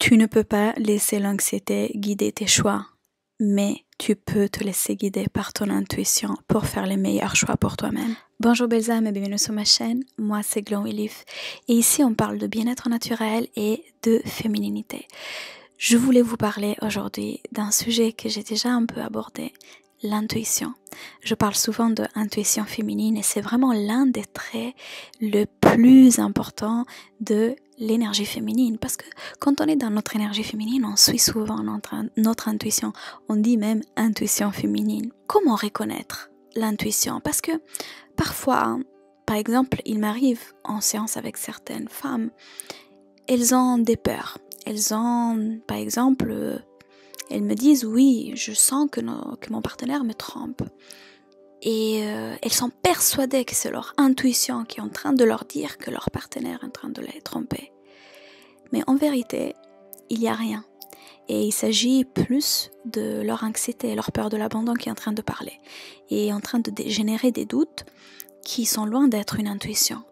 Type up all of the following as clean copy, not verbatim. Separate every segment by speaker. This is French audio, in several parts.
Speaker 1: Tu ne peux pas laisser l'anxiété guider tes choix, mais tu peux te laisser guider par ton intuition pour faire les meilleurs choix pour toi-même. Bonjour belles âmes et bienvenue sur ma chaîne, moi c'est Glowing Leaf et ici on parle de bien-être naturel et de fémininité. Je voulais vous parler aujourd'hui d'un sujet que j'ai déjà un peu abordé, l'intuition. Je parle souvent de intuition féminine et c'est vraiment l'un des traits le plus important de l'énergie féminine, parce que quand on est dans notre énergie féminine, on suit souvent notre intuition. On dit même intuition féminine. Comment reconnaître l'intuition? Parce que parfois, par exemple, il m'arrive en séance avec certaines femmes, elles ont des peurs. Elles ont, par exemple, elles me disent oui, je sens que mon partenaire me trompe. Et elles sont persuadées que c'est leur intuition qui est en train de leur dire que leur partenaire est en train de les tromper. Mais en vérité, il n'y a rien. Et il s'agit plus de leur anxiété, leur peur de l'abandon qui est en train de parler. Et en train de générer des doutes qui sont loin d'être une intuition,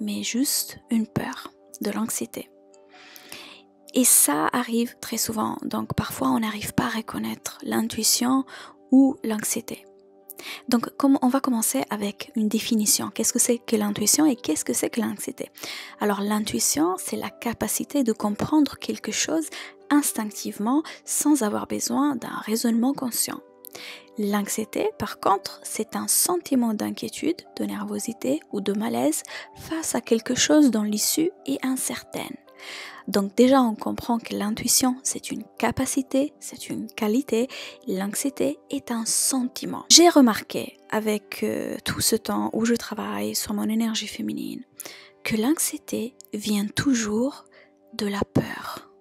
Speaker 1: mais juste une peur, de l'anxiété. Et ça arrive très souvent. Donc parfois on n'arrive pas à reconnaître l'intuition ou l'anxiété. Donc on va commencer avec une définition. Qu'est-ce que c'est que l'intuition et qu'est-ce que c'est que l'anxiété? Alors l'intuition, c'est la capacité de comprendre quelque chose instinctivement sans avoir besoin d'un raisonnement conscient. L'anxiété, par contre, c'est un sentiment d'inquiétude, de nervosité ou de malaise face à quelque chose dont l'issue est incertaine. Donc déjà on comprend que l'intuition c'est une capacité, c'est une qualité, l'anxiété est un sentiment. J'ai remarqué avec tout ce temps où je travaille sur mon énergie féminine que l'anxiété vient toujours de la peur.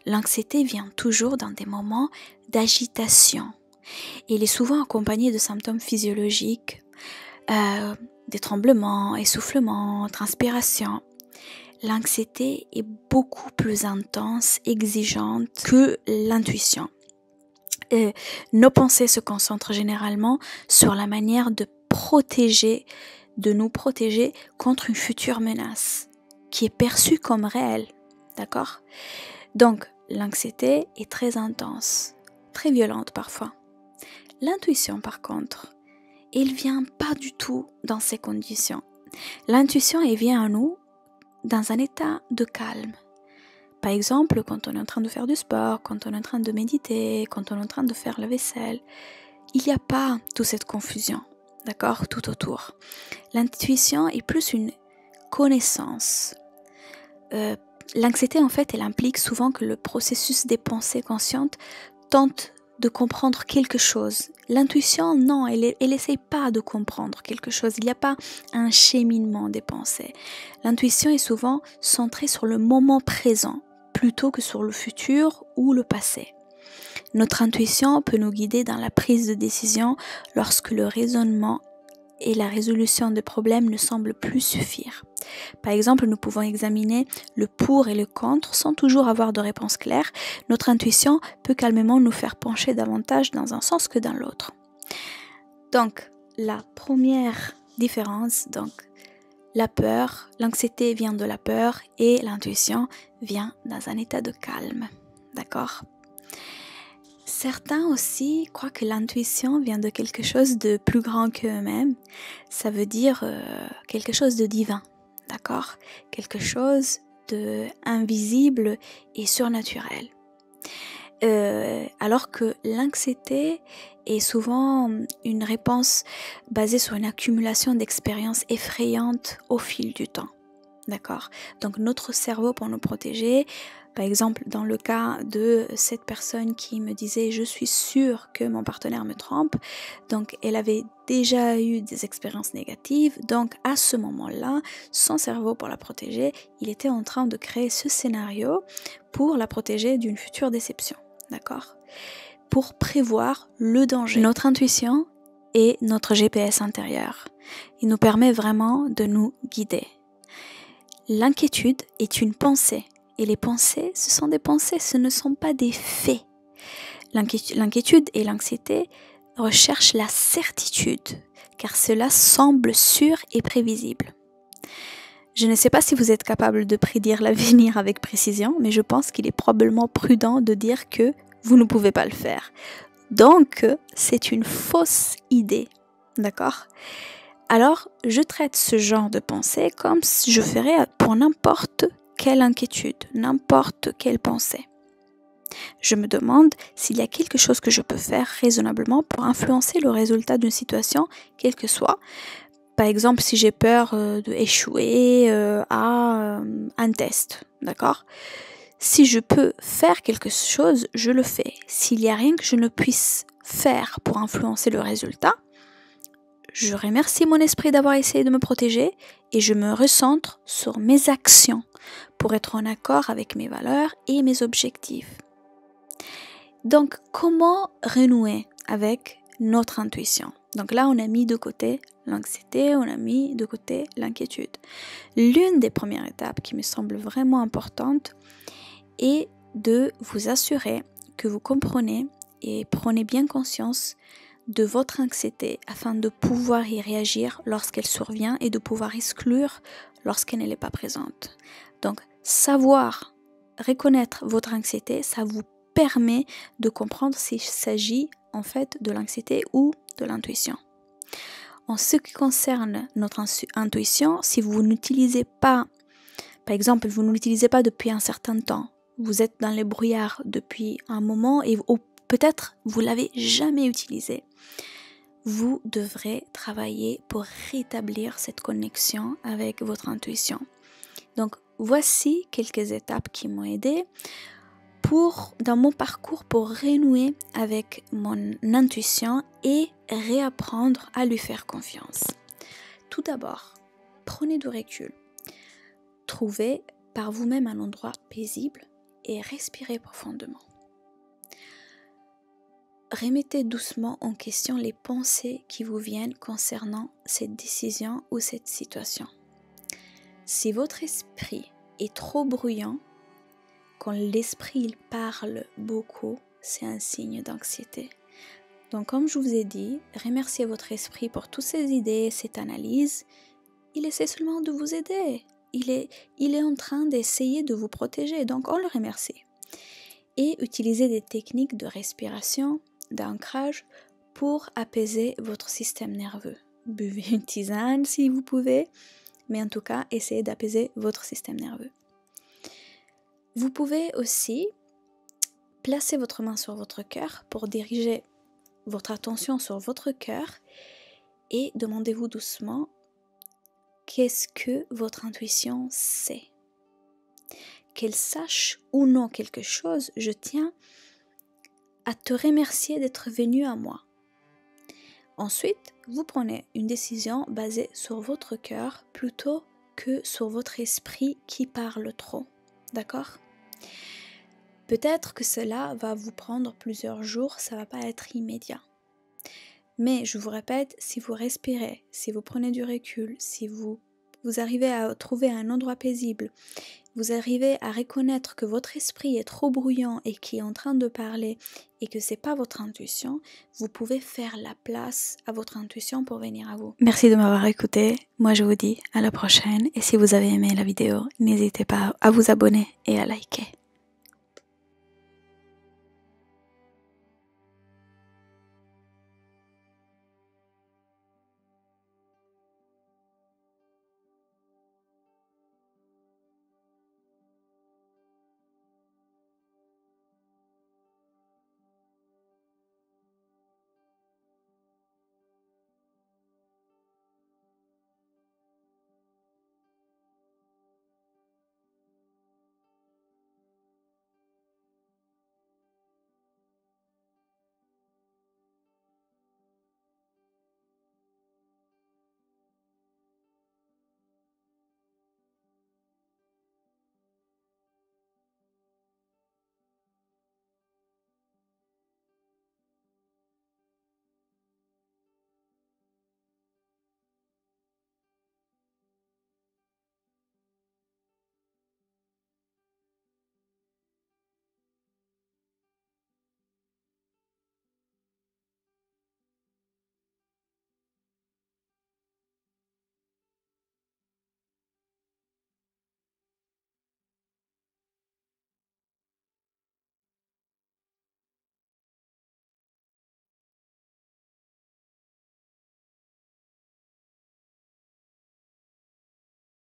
Speaker 1: L'anxiété vient toujours dans des moments d'agitation. Elle est souvent accompagnée de symptômes physiologiques, des tremblements, essoufflements, transpiration. L'anxiété est beaucoup plus intense, exigeante que l'intuition. Nos pensées se concentrent généralement sur la manière de nous protéger contre une future menace qui est perçue comme réelle, d'accord? Donc, l'anxiété est très intense, très violente parfois. L'intuition, par contre, elle vient pas du tout dans ces conditions. L'intuition, elle vient à nous dans un état de calme. Par exemple, quand on est en train de faire du sport, quand on est en train de méditer, quand on est en train de faire la vaisselle, il n'y a pas toute cette confusion, d'accord, tout autour. L'intuition est plus une connaissance. L'anxiété, en fait, elle implique souvent que le processus des pensées conscientes tente de comprendre quelque chose. L'intuition, non, elle essaye pas de comprendre quelque chose. Il n'y a pas un cheminement des pensées. L'intuition est souvent centrée sur le moment présent, plutôt que sur le futur ou le passé. Notre intuition peut nous guider dans la prise de décision lorsque le raisonnement et la résolution des problèmes ne semblent plus suffire. Par exemple, nous pouvons examiner le pour et le contre sans toujours avoir de réponse claire. Notre intuition peut calmement nous faire pencher davantage dans un sens que dans l'autre. Donc, la première différence, la peur, l'anxiété vient de la peur et l'intuition vient dans un état de calme. D'accord ? Certains aussi croient que l'intuition vient de quelque chose de plus grand qu'eux-mêmes. Ça veut dire quelque chose de divin, d'accord? Quelque chose de invisible et surnaturel. Alors que l'anxiété est souvent une réponse basée sur une accumulation d'expériences effrayantes au fil du temps. D'accord? Donc notre cerveau, pour nous protéger, par exemple dans le cas de cette personne qui me disait je suis sûre que mon partenaire me trompe, donc elle avait déjà eu des expériences négatives, donc à ce moment-là, son cerveau, pour la protéger, il était en train de créer ce scénario pour la protéger d'une future déception, d'accord? Pour prévoir le danger. Notre intuition est notre GPS intérieur. Il nous permet vraiment de nous guider. L'inquiétude est une pensée, et les pensées, ce sont des pensées, ce ne sont pas des faits. L'inquiétude et l'anxiété recherchent la certitude, car cela semble sûr et prévisible. Je ne sais pas si vous êtes capable de prédire l'avenir avec précision, mais je pense qu'il est probablement prudent de dire que vous ne pouvez pas le faire. Donc, c'est une fausse idée, d'accord? Alors, je traite ce genre de pensée comme je ferais pour n'importe quelle inquiétude, n'importe quelle pensée. Je me demande s'il y a quelque chose que je peux faire raisonnablement pour influencer le résultat d'une situation, quelle que soit. Par exemple, si j'ai peur d'échouer à un test, d'accord? Si je peux faire quelque chose, je le fais. S'il n'y a rien que je ne puisse faire pour influencer le résultat, je remercie mon esprit d'avoir essayé de me protéger et je me recentre sur mes actions pour être en accord avec mes valeurs et mes objectifs. Donc, comment renouer avec notre intuition? Donc là, on a mis de côté l'anxiété, on a mis de côté l'inquiétude. L'une des premières étapes qui me semble vraiment importante est de vous assurer que vous comprenez et prenez bien conscience de votre anxiété afin de pouvoir y réagir lorsqu'elle survient et de pouvoir exclure lorsqu'elle n'est pas présente. Donc, savoir reconnaître votre anxiété, ça vous permet de comprendre s'il s'agit en fait de l'anxiété ou de l'intuition. En ce qui concerne notre intuition, si vous n'utilisez pas, par exemple, vous ne l'utilisez pas depuis un certain temps, vous êtes dans les brouillards depuis un moment et peut-être vous l'avez jamais utilisé, vous devrez travailler pour rétablir cette connexion avec votre intuition. Donc, voici quelques étapes qui m'ont aidé dans mon parcours pour renouer avec mon intuition et réapprendre à lui faire confiance. Tout d'abord, prenez du recul. Trouvez par vous-même un endroit paisible et respirez profondément. Remettez doucement en question les pensées qui vous viennent concernant cette décision ou cette situation. Si votre esprit est trop bruyant, quand l'esprit il parle beaucoup, c'est un signe d'anxiété. Donc comme je vous ai dit, remerciez votre esprit pour toutes ces idées, cette analyse. Il essaie seulement de vous aider. Il est en train d'essayer de vous protéger, donc on le remercie. Et utilisez des techniques de respiration, d'ancrage pour apaiser votre système nerveux. Buvez une tisane si vous pouvez, mais en tout cas, essayez d'apaiser votre système nerveux. Vous pouvez aussi placer votre main sur votre cœur pour diriger votre attention sur votre cœur et demandez-vous doucement qu'est-ce que votre intuition sait. Qu'elle sache ou non quelque chose, je tiens à te remercier d'être venu à moi. Ensuite, vous prenez une décision basée sur votre cœur plutôt que sur votre esprit qui parle trop. D'accord ? Peut-être que cela va vous prendre plusieurs jours, ça ne va pas être immédiat. Mais je vous répète, si vous respirez, si vous prenez du recul, si vous arrivez à trouver un endroit paisible, vous arrivez à reconnaître que votre esprit est trop bruyant et qui est en train de parler et que ce n'est pas votre intuition, vous pouvez faire la place à votre intuition pour venir à vous. Merci de m'avoir écouté. Moi, je vous dis à la prochaine. Et si vous avez aimé la vidéo, n'hésitez pas à vous abonner et à liker.